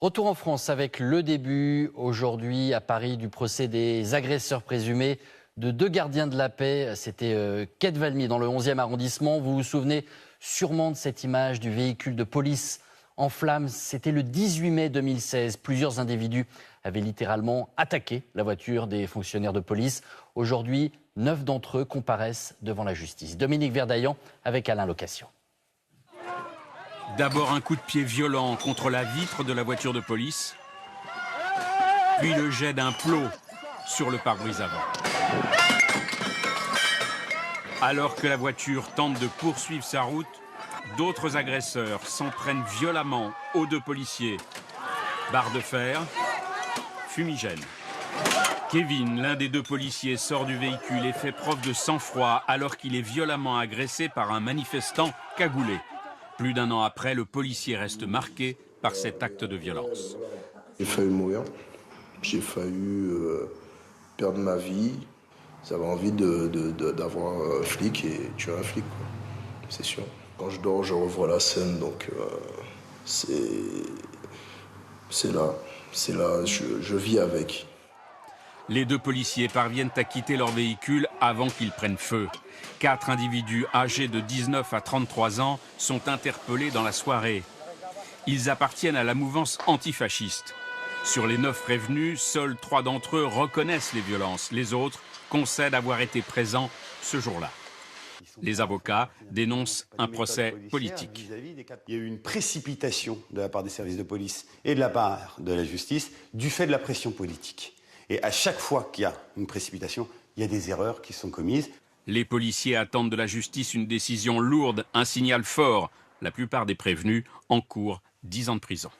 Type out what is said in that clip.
Retour en France avec le début aujourd'hui à Paris du procès des agresseurs présumés de deux gardiens de la paix. C'était quai de Valmy dans le 11e arrondissement. Vous vous souvenez sûrement de cette image du véhicule de police en flammes. C'était le 18 mai 2016. Plusieurs individus avaient littéralement attaqué la voiture des fonctionnaires de police. Aujourd'hui, 9 d'entre eux comparaissent devant la justice. Dominique Verdaillan avec Alain Location. D'abord un coup de pied violent contre la vitre de la voiture de police, puis le jet d'un plot sur le pare-brise avant. Alors que la voiture tente de poursuivre sa route, d'autres agresseurs s'en prennent violemment aux deux policiers. Barre de fer, fumigène. Kevin, l'un des deux policiers, sort du véhicule et fait preuve de sang-froid alors qu'il est violemment agressé par un manifestant cagoulé. Plus d'un an après, le policier reste marqué par cet acte de violence. J'ai failli mourir, j'ai failli perdre ma vie. J'avais envie d'avoir un flic et tuer un flic, c'est sûr. Quand je dors, je revois la scène, donc c'est là, je vis avec. Les deux policiers parviennent à quitter leur véhicule avant qu'ils prennent feu. 4 individus âgés de 19 à 33 ans sont interpellés dans la soirée. Ils appartiennent à la mouvance antifasciste. Sur les 9 prévenus, seuls 3 d'entre eux reconnaissent les violences. Les autres concèdent avoir été présents ce jour-là. Les avocats dénoncent un procès politique. Il y a eu une précipitation de la part des services de police et de la part de la justice du fait de la pression politique. Et à chaque fois qu'il y a une précipitation, il y a des erreurs qui sont commises. Les policiers attendent de la justice une décision lourde, un signal fort. La plupart des prévenus encourent 10 ans de prison.